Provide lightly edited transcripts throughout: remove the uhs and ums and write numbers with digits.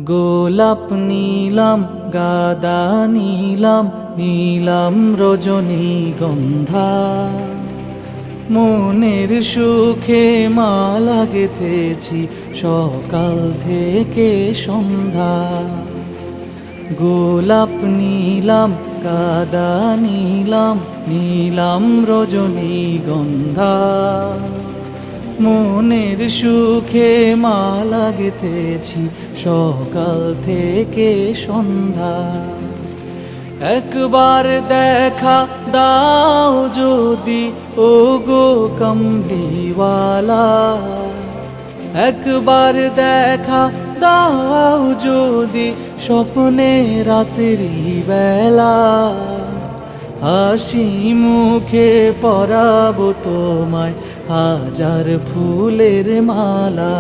গোলাপ নীলাম গাদা নীলাম নীলাম রজনীগন্ধা, মনের সুখে মালা গেঁথেছি সকাল থেকে সন্ধ্যা। গোলাপ নীলাম গাদা নীলাম নীলাম রজনীগন্ধা, মনের সুখে মালা গেঁথেছি সকাল থেকে সন্ধ্যা। একবার দেখা দাও যদি ওগো কমলিওয়ালা, একবার দেখা দাও যদি স্বপ্নে রাত্রি বেলা, হাসি মুখে পরাবো তোমায় হাজার ফুলের মালা।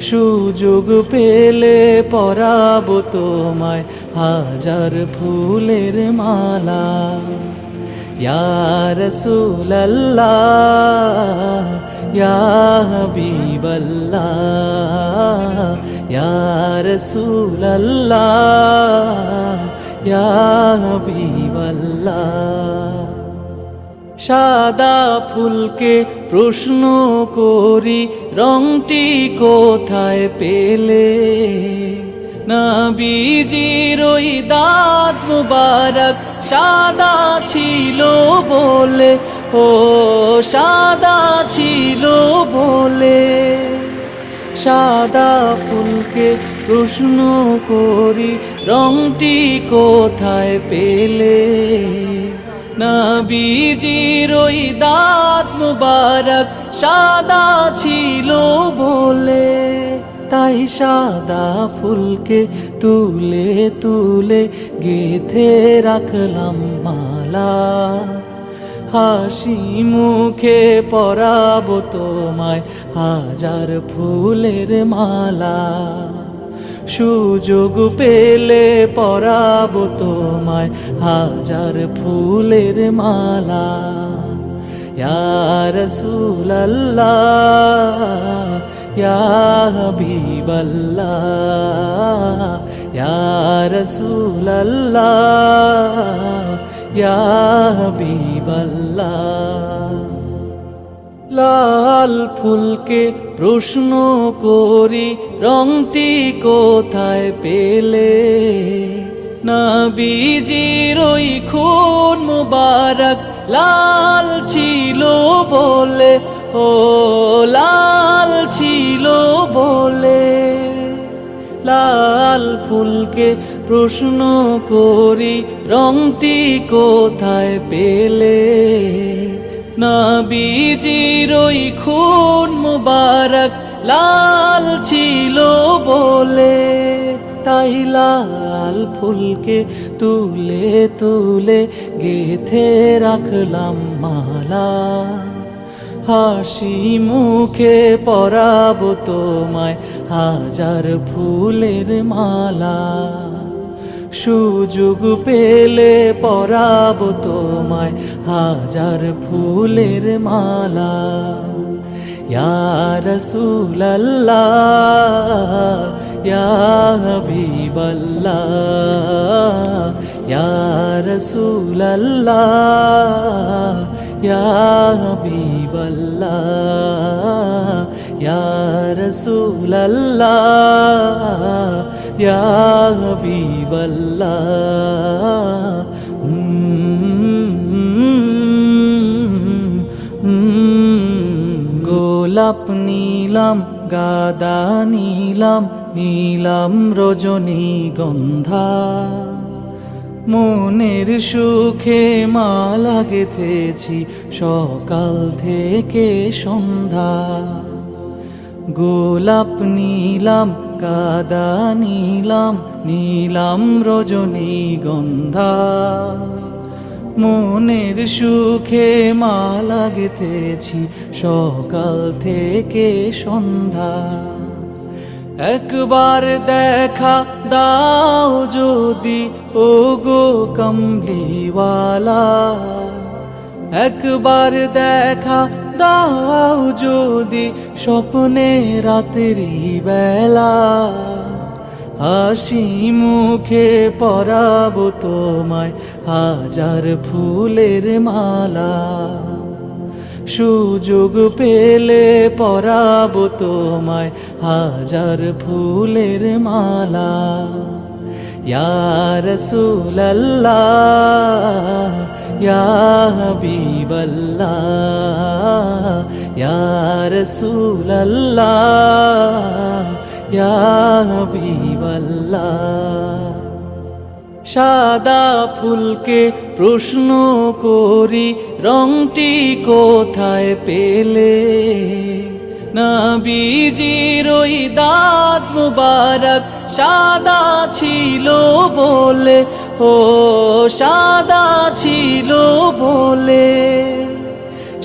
সুযোগ পেলে পরাবো তোমায় হাজার ফুলের মালা। ইয়া রাসূলুল্লাহ ইয়া হাবিবাল্লাহ, ইয়া রাসূলুল্লাহ ইয়া হাবিবাল্লাহ। সাদা ফুলকে প্রশ্ন করি রংটি কোথায় পেলে, নবীজির ওই দাঁত মুবারক সাদা ছিল বলে, ও সাদা ছিল বলে। সাদা ফুলকে প্রশ্ন করি রংটি কোথায় পেলে, নবীজির ওই দাঁত মুবারক সাদা ছিল বলে। তাই সাদা ফুলকে তুলে তুলে গেঁথে রাখলাম মালা, হাসি মুখে পরাবো তোমায় হাজার ফুলের মালা। সুযোগ পেলে পরাবো তোমায় হাজার ফুলের মালা। ইয়া রাসূলুল্লাহ ইয়া হাবিবাল্লাহ, ইয়া রাসূলুল্লাহ ইয়া হাবিবাল্লাহ। লাল ফুলকে প্রশ্ন করি রংটি কোথায় পেলে, নবীজির ওই খুন মুবারক লাল ছিল বলে, ও লাল ছিল বলে। লাল ফুলকে প্রশ্ন করি রংটি কোথায় পেলে, নবীজির ওই খুন মুবারক লাল ছিল বলে। তাই লাল ফুলকে তুলে তুলে গেঁথে রাখলাম মালা, হাসি মুখে পরাবো তোমায় হাজার ফুলের মালা। সুযোগ পেলে পরাবো তোমায় হাজার ফুলের মালা। ইয়া রাসূলুল্লাহ ইয়া হাবিবাল্লাহ, ইয়া রাসূলুল্লাহ ইয়া হাবিবাল্লাহ, ইয়া রাসূলুল্লাহ ইয়া হাবিবাল্লাহ। গোলাপ নীলাম গাদা নীলাম নীলাম রজনীগন্ধা, মনের সুখে মালা গেঁথেছি সকাল থেকে সন্ধ্যা। গোলাপ নিলাম গাঁদা নিলাম, নিলাম রজনীগন্ধা। মনের সুখে মালা গেঁথেছি সকাল থেকে সন্ধ্যা। একবার দেখা দাও যদি ওগো কামলিওয়ালা, একবার দেখা দাও যদি স্বপ্নে রাত্রি বেলা। হাসি মুখে পরাবো তোমায় হাজার ফুলের মালা। সুযোগ পেলে পরাবো তোমায় হাজার ফুলের মালা। ইয়া রাসূলুল্লাহ ইয়া হাবিবাল্লাহ, ইয়া রাসূলুল্লাহ ইয়া হাবিবাল্লাহ। সাদা ফুলকে প্রশ্ন করি রংটি কোথায় পেলে? নবীজির ওই দাঁত মুবারক সাদা ছিল বলে, ও সাদা ছিল বলে।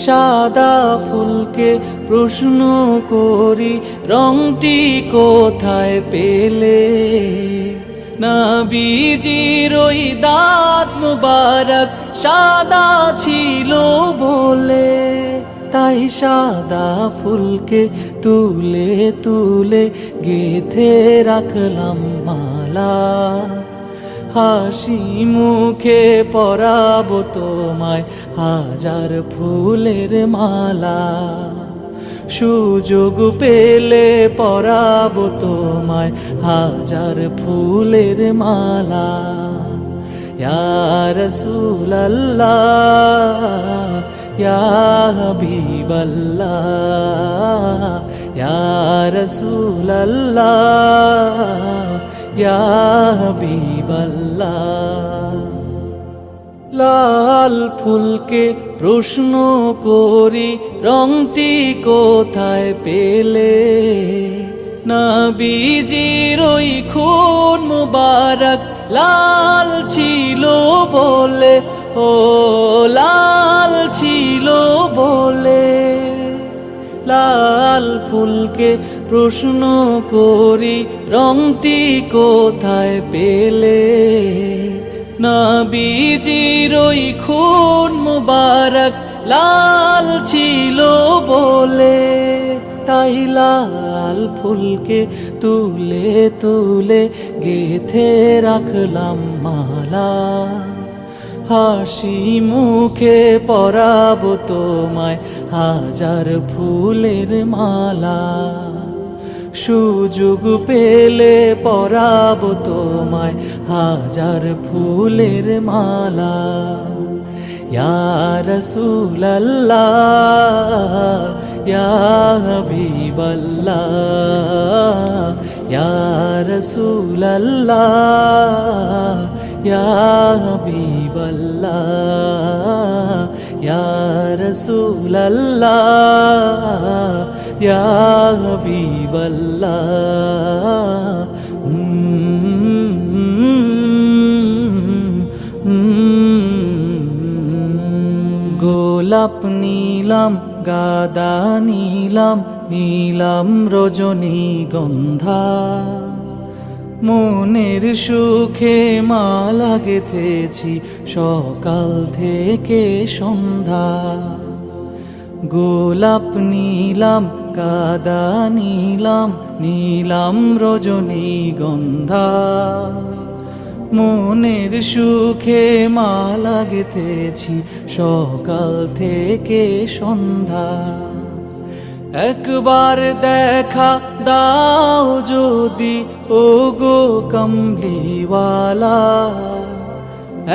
সাদা ফুলকে প্রশ্ন করি রংটি কোথায় পেলে? নবীজির ওই দাঁত মুবারক সাদা ছিল বলে। তাই সাদা ফুলকে তুলে তুলে গেঁথে রাখলাম মালা। হাসি মুখে পরাবো তোমায় হাজার ফুলের মালা। সুযোগ পেলে পরাবো তোমায় হাজার ফুলের মালা। ইয়া রাসূলুল্লাহ ইয়া হাবিবাল্লাহ, ইয়া রাসূলুল্লাহ ইয়া হাবিবাল্লাহ। লাল ফুলকে প্রশ্ন করি রংটি কোথায় পেলে? নবীজির ওই খুন মুবারক লাল ছিল বলে, ও লাল ছিল বলে। লাল ফুলকে প্রশ্ন করি রংটি কোথায় পেলে? নবীজির ওই খুন মুবারক লাল ছিল বলে। তাই লাল ফুলকে তুলে তুলে গেঁথে রাখলাম মালা। হাসি মুখে পরাবো তোমায় হাজার ফুলের মালা। সুযোগ পেলে পরাবো তোমায় হাজার ফুলের মালা। ইয়া রাসূলুল্লাহ ইয়া হাবিবাল্লাহ, ইয়া রাসূলুল্লাহ ইয়া হাবিবাল্লাহ, ইয়া রাসূলুল্লাহ ইয়া হাবিবাল্লাহ। গোলাপ নিলাম গাঁদা নিলাম, নিলাম রজনীগন্ধা। মনের সুখে মালা গেঁথেছি সকাল থেকে সন্ধ্যা। গোলাপ নিলাম গাঁদা নিলাম, নিলাম রজনীগন্ধা। মনের সুখে মালা গেঁথেছি সকাল থেকে সন্ধ্যা। একবার দেখা দাও যদি ওগো কামলিওয়ালা,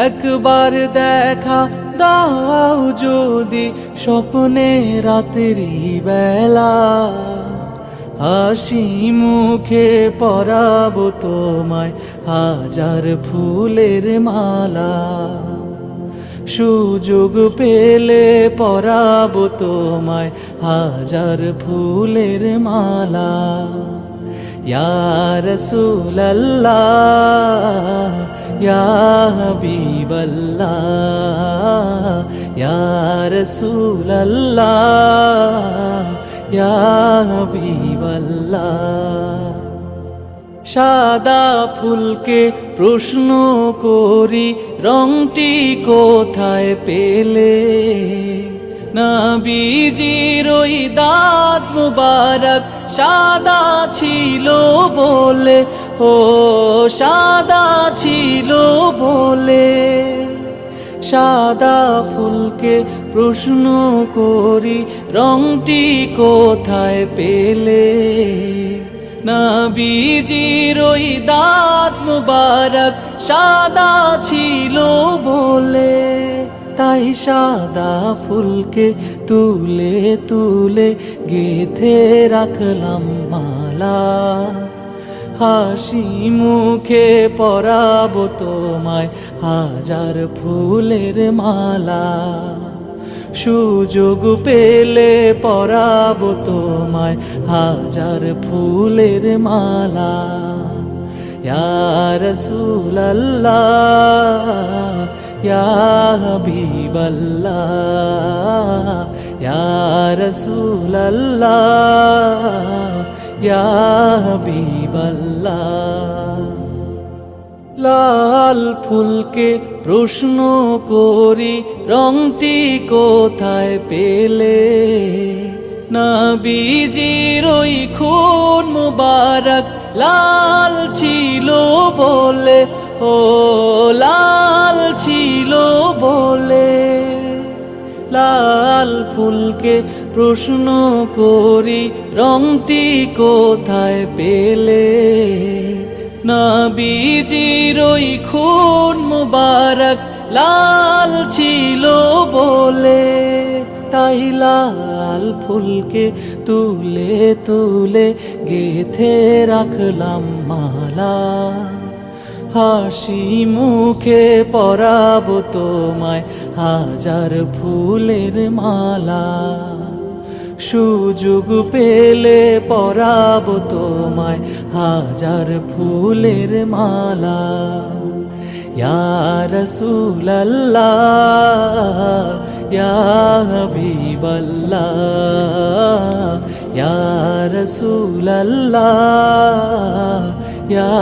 একবার দেখা দাও যদি স্বপ্নে রাত্রি বেলা। হাসি মুখে পরাবো তোমায় হাজার ফুলের মালা। সুযোগ পেলে পরাবো তোমায় হাজার ফুলের মালা। ইয়া রাসূলাল্লাহ ইয়া হাবিবাল্লাহ ইয়া রাসূলাল্লাহ ইয়া হাবিবাল্লাহ। সাদা ফুলকে প্রশ্ন করি রংটি কোথায় পেলে? নবীজির ওই দাঁত মুবারক সাদা ছিল বলে, ও সাদা ছিল বলে। সাদা ফুলকে প্রশ্ন করি রংটি কোথায় পেলে? নবীজির ওই দাঁত মুবারক সাদা ছিল বলে। তাই সাদা ফুলকে তুলে তুলে গেথে রাখলাম মালা। হাসি মুখে পরাবো তোমায় হাজার ফুলের মালা। সুযোগ পেলে পরাবো তোমায় হাজার ফুলের মালা। ইয়া রাসূলাল্লাহ ইয়া হাবিবাল্লাহ ইয়া রাসূলাল্লাহ ইয়া হাবিবাল্লাহ। লাল ফুলকে প্রশ্ন করি রংটি কোথায় পেলে? নবীজির ওই খুন মুবারক লাল ছিল বলে, ও লাল ছিল বলে। লাল ফুলকে প্রশ্ন করি রংটি কোথায় পেলে? নবীজির ওই খুন মুবারক লাল ছিল বলে। তাই লাল ফুলকে তুলে তুলে গেথে রাখলাম মালা। হাসি মুখে পরাবো তোমায় হাজার ফুলের মালা। সুযোগ পেলে পরাবো তোমায় হাজার ফুলের মালা। ইয়া রাসূলাল্লাহ ইয়া হাবিবাল্লাহ ইয়া রাসূলাল্লাহ ইয়া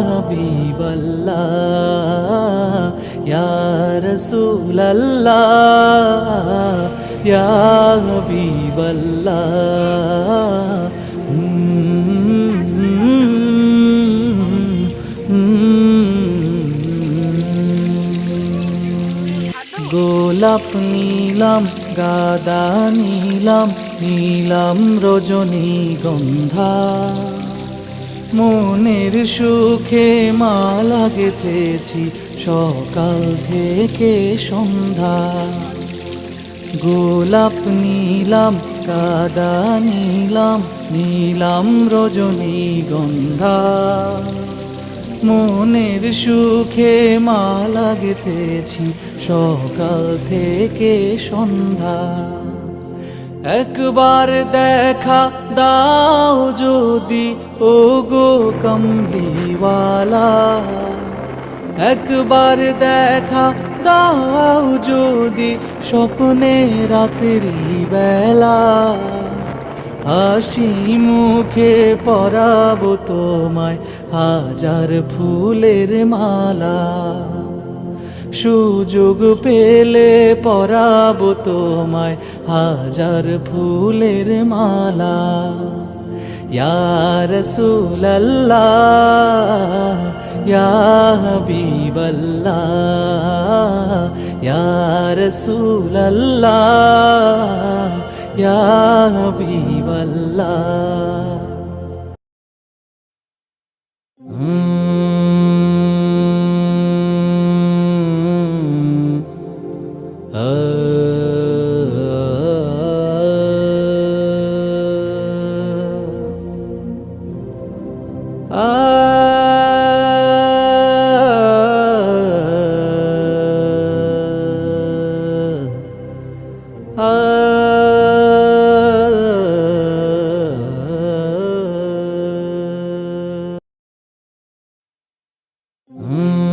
হাবিবাল্লাহ ইয়া রাসূলাল্লাহ ইয়া হাবিবাল্লাহ। গোলাপ নিলাম গাদা নিলাম নিলাম রজনীগন্ধা। মনের সুখে মালা গেঁথেছি সকাল থেকে সন্ধ্যা। গোলাপ নিলাম গাদা নিলাম নিলাম রজনীগন্ধা। মনের সুখে মালা গেঁথেছি সকাল থেকে সন্ধ্যা। একবার দেখা দাও যদি ওগো কমলিওয়ালা। একবার দেখা দাও যদি স্বপ্নে রাতেরি বেলা। হাসি মুখে পরাবো তোমায় হাজার ফুলের মালা। সুযোগ পেলে পরাবো তোমায় হাজার ফুলের মালা। ইয়া রাসূলাল্লাহ ইয়া হাবিবাল্লাহ ইয়া রাসূলাল্লাহ ইয়া হাবিবাল্লাহ। হুম